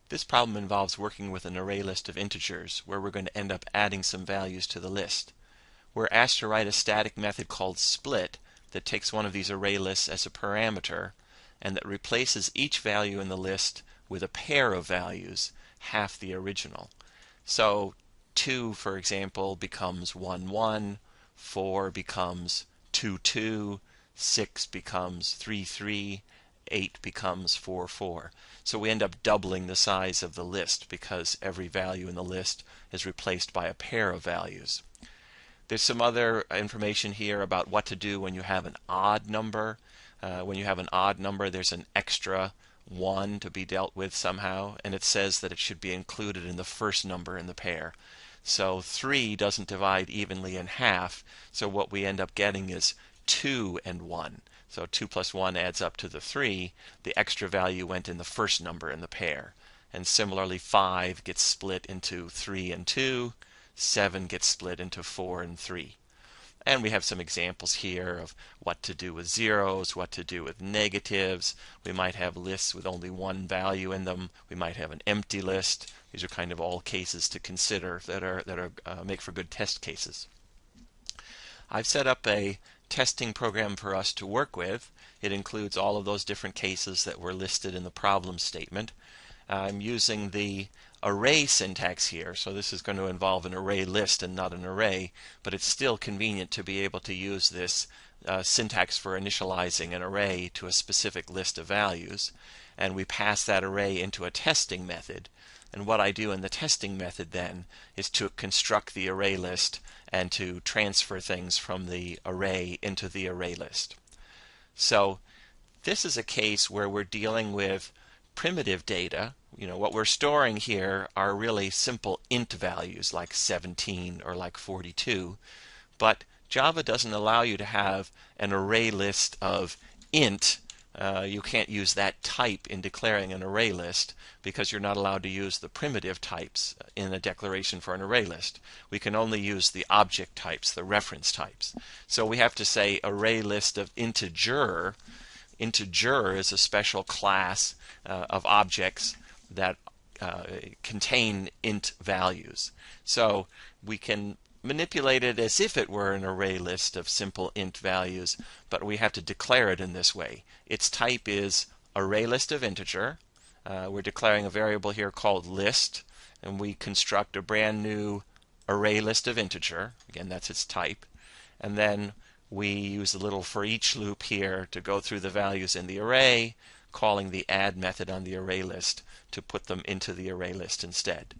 This problem involves working with an array list of integers where we're going to end up adding some values to the list. We're asked to write a static method called split that takes one of these array lists as a parameter and that replaces each value in the list with a pair of values, half the original. So 2, for example, becomes 1, 1, 4 becomes 2, 2, 6 becomes 3, 3, 8 becomes 4, 4. So we end up doubling the size of the list because every value in the list is replaced by a pair of values. There's some other information here about what to do when you have an odd number. When you have an odd number, there's an extra 1 to be dealt with somehow, and it says that it should be included in the first number in the pair. So 3 doesn't divide evenly in half, so what we end up getting is 2 and 1. So 2 plus 1 adds up to the 3. The extra value went in the first number in the pair. And similarly, 5 gets split into 3 and 2. 7 gets split into 4 and 3. And we have some examples here of what to do with zeros, what to do with negatives. We might have lists with only one value in them. We might have an empty list. These are kind of all cases to consider that make for good test cases. I've set up a testing program for us to work with. It includes all of those different cases that were listed in the problem statement. I'm using the array syntax here, so this is going to involve an array list and not an array, but it's still convenient to be able to use this syntax for initializing an array to a specific list of values. And we pass that array into a testing method. And what I do in the testing method then is to construct the array list and to transfer things from the array into the array list. So this is a case where we're dealing with primitive data. What we're storing here are really simple int values like 17 or like 42, but Java doesn't allow you to have an array list of int. You can't use that type in declaring an array list because you're not allowed to use the primitive types in a declaration for an array list. We can only use the object types, the reference types. So we have to say array list of integer. Integer is a special class of objects that contain int values. So we can manipulate it as if it were an array list of simple int values, but we have to declare it in this way. Its type is array list of integer. We're declaring a variable here called list, and we construct a brand new array list of integer. Again, that's its type. And then we use a little for each loop here to go through the values in the array, calling the add method on the array list to put them into the array list instead.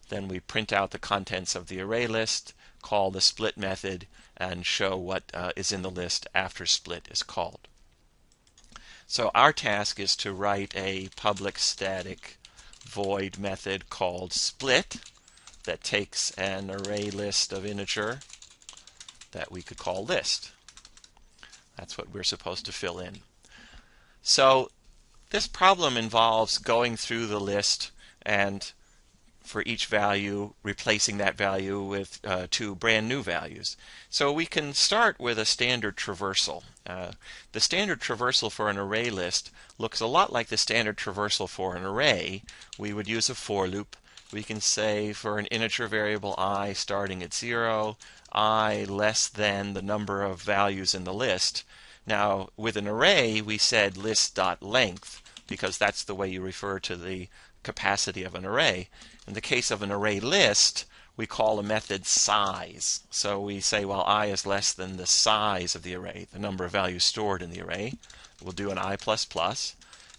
Then we print out the contents of the array list, call the split method, and show what is in the list after split is called. So our task is to write a public static void method called split that takes an array list of integer that we could call list. That's what we're supposed to fill in. So this problem involves going through the list and for each value replacing that value with two brand new values. So we can start with a standard traversal. The standard traversal for an array list looks a lot like the standard traversal for an array. We would use a for loop. We can say for an integer variable I starting at 0, I less than the number of values in the list. Now with an array we said list.length because that's the way you refer to the capacity of an array. In the case of an array list, we call a method size. So we say, well, I is less than the size of the array, the number of values stored in the array. We'll do an I++.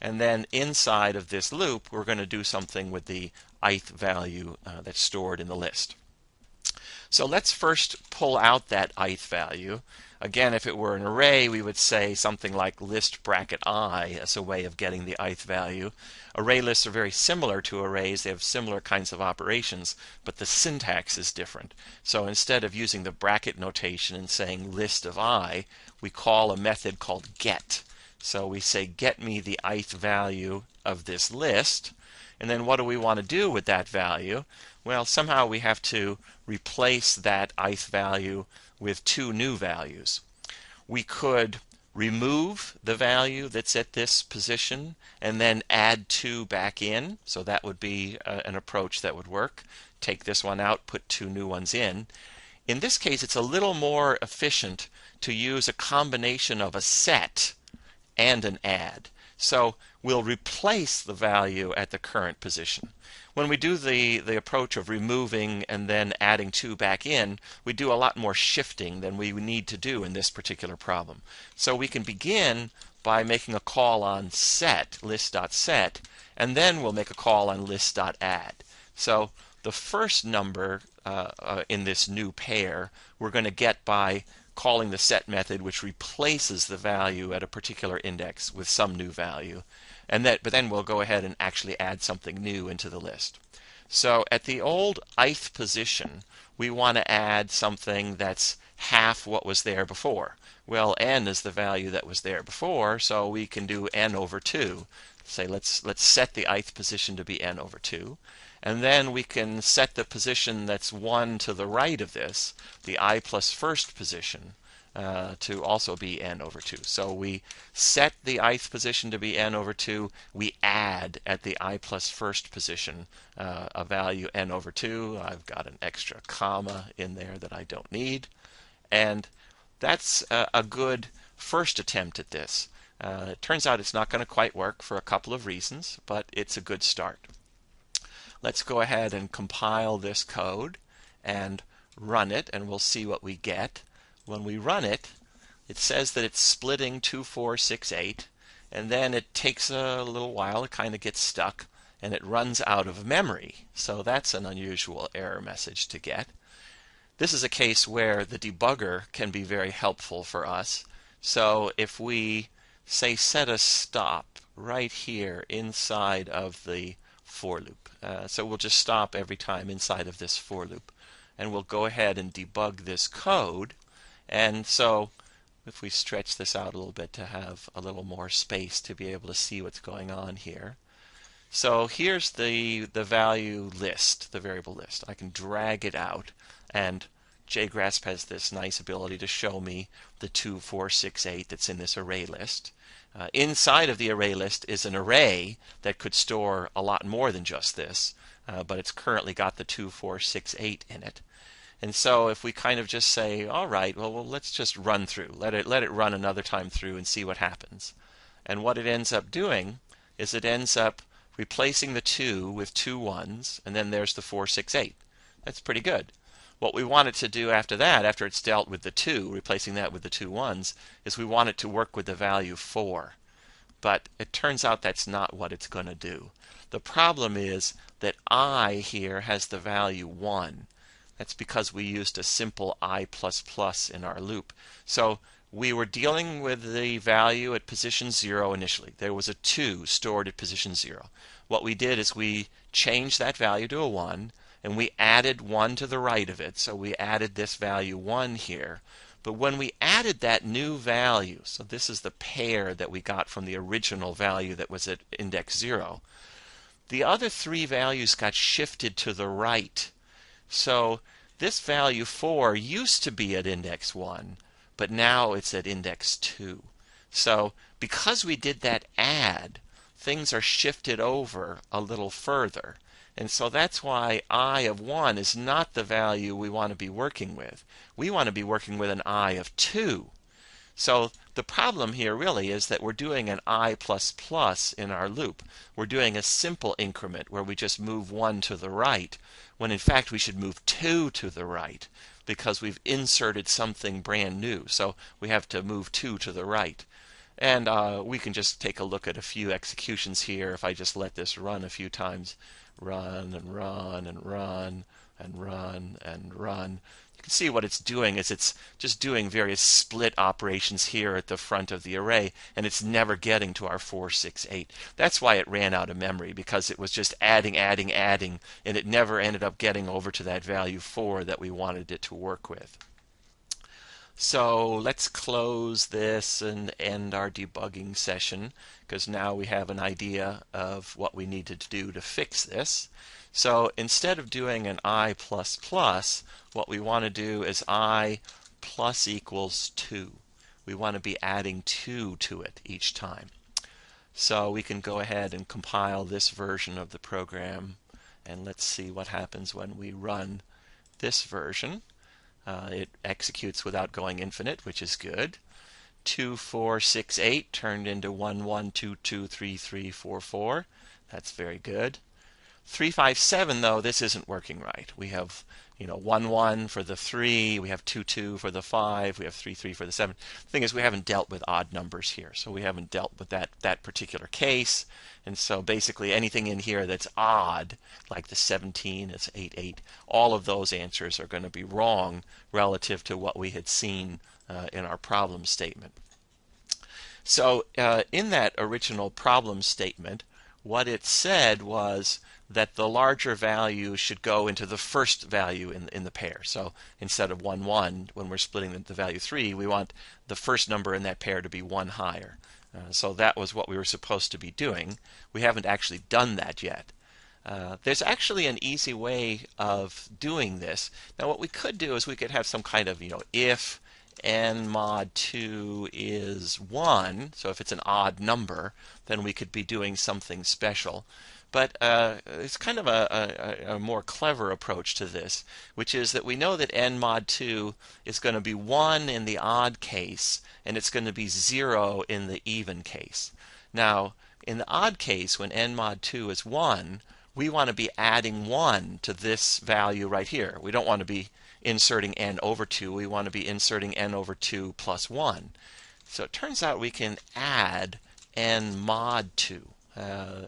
And then inside of this loop, we're going to do something with the ith value that's stored in the list. So let's first pull out that ith value. Again, if it were an array, we would say something like list bracket I as a way of getting the ith value. Array lists are very similar to arrays. They have similar kinds of operations, but the syntax is different. So instead of using the bracket notation and saying list of I, we call a method called get. So we say get me the ith value of this list. And then what do we want to do with that value? Well, somehow we have to replace that ith value with two new values. We could remove the value that's at this position and then add 2 back in. So that would be an approach that would work. Take this one out, put 2 new ones in. In this case, it's a little more efficient to use a combination of a set and an add. So we'll replace the value at the current position. When we do the approach of removing and then adding 2 back in, we do a lot more shifting than we need to do in this particular problem. So we can begin by making a call on set, list.set, and then we'll make a call on list.add. So the first number in this new pair we're going to get by calling the set method, which replaces the value at a particular index with some new value. But then we'll go ahead and actually add something new into the list. So at the old ith position, we want to add something that's half what was there before. Well, n is the value that was there before, so we can do n over 2. Say let's set the ith position to be n over 2. And then we can set the position that's 1 to the right of this, the I plus first position, to also be n over 2. So we set the ith position to be n over 2. We add at the I plus first position a value n over 2. I've got an extra comma in there that I don't need. And that's a good first attempt at this. It turns out it's not going to quite work for a couple of reasons, but it's a good start. Let's go ahead and compile this code and run it, and we'll see what we get. When we run it, it says that it's splitting 2, 4, 6, 8, and then it takes a little while. It kind of gets stuck, and it runs out of memory. So that's an unusual error message to get. This is a case where the debugger can be very helpful for us. So if we, say, set a stop right here inside of the for loop. So we'll just stop every time inside of this for loop. And we'll go ahead and debug this code. And so if we stretch this out a little bit to have a little more space to be able to see what's going on here. So here's the value list, the variable list. I can drag it out, and JGrasp has this nice ability to show me the 2, 4, 6, 8 that's in this array list. Inside of the array list is an array that could store a lot more than just this, but it's currently got the 2, 4, 6, 8 in it. And so if we kind of just say, all right, well let's just run through. Let it run another time through and see what happens. And what it ends up doing is it ends up replacing the 2 with 2 1s, and then there's the 4, 6, 8. That's pretty good. What we want it to do after that, after it's dealt with the 2, replacing that with the 2 1s, is we want it to work with the value 4. But it turns out that's not what it's going to do. The problem is that I here has the value 1. That's because we used a simple I++ in our loop. So we were dealing with the value at position 0 initially. There was a 2 stored at position 0. What we did is we changed that value to a 1, and we added 1 to the right of it. So we added this value 1 here. But when we added that new value, so this is the pair that we got from the original value that was at index 0, the other 3 values got shifted to the right. So this value 4 used to be at index 1, but now it's at index 2. So because we did that add, things are shifted over a little further. And so that's why I of 1 is not the value we want to be working with. We want to be working with an I of 2. So the problem here really is that we're doing an I++ in our loop. We're doing a simple increment where we just move 1 to the right, when in fact we should move 2 to the right because we've inserted something brand new. So we have to move 2 to the right. And we can just take a look at a few executions here. If I just let this run a few times, run and run and run and run and run, you can see what it's doing is it's just doing various split operations here at the front of the array, and it's never getting to our 4, 6, 8. That's why it ran out of memory, because it was just adding, adding, adding, and it never ended up getting over to that value 4 that we wanted it to work with. So let's close this and end our debugging session, because now we have an idea of what we needed to do to fix this. So instead of doing an I++, what we want to do is I plus equals 2. we want to be adding 2 to it each time. So we can go ahead and compile this version of the program, and let's see what happens when we run this version. It executes without going infinite, which is good. 2, 4, 6, 8 turned into 1, 1, 2, 2, 3, 3, 4, 4. That's very good. 3, 5, 7, though, this isn't working right. We have 1, 1 for the 3, we have 2, 2 for the 5, we have 3, 3 for the 7. The thing is, we haven't dealt with odd numbers here, so we haven't dealt with that particular case. And so basically anything in here that's odd, like the 17, it's 8, 8, all of those answers are going to be wrong relative to what we had seen in our problem statement. So in that original problem statement, what it said was that the larger value should go into the first value in the pair. So instead of 1, 1, when we're splitting the value 3, we want the first number in that pair to be 1 higher. So that was what we were supposed to be doing. We haven't actually done that yet. There's actually an easy way of doing this. Now what we could do is we could have some kind of, if n mod 2 is 1, so if it's an odd number, then we could be doing something special. But it's kind of a more clever approach to this, which is that we know that n mod 2 is going to be 1 in the odd case, and it's going to be 0 in the even case. Now, in the odd case, when n mod 2 is 1, we want to be adding 1 to this value right here. We don't want to be inserting n over 2. We want to be inserting n over 2 plus 1. So it turns out we can add n mod 2.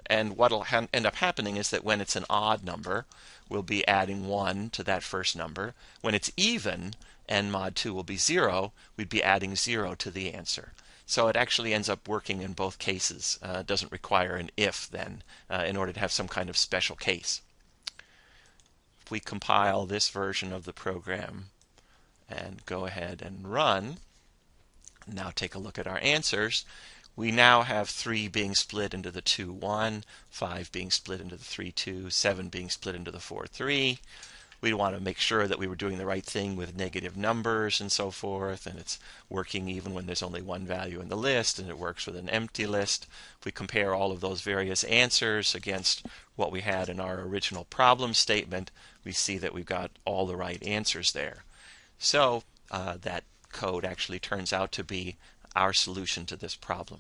And what will end up happening is that when it's an odd number, we'll be adding 1 to that first number. When it's even, n mod 2 will be 0. We'd be adding 0 to the answer. So it actually ends up working in both cases. It doesn't require an if then in order to have some kind of special case. If we compile this version of the program and go ahead and run, now take a look at our answers. We now have 3 being split into the 2, 1, 5 being split into the 3, 2, 7 being split into the 4, 3. We want to make sure that we were doing the right thing with negative numbers and so forth, and it's working even when there's only one value in the list, and it works with an empty list. If we compare all of those various answers against what we had in our original problem statement, we see that we've got all the right answers there. So that code actually turns out to be our solution to this problem.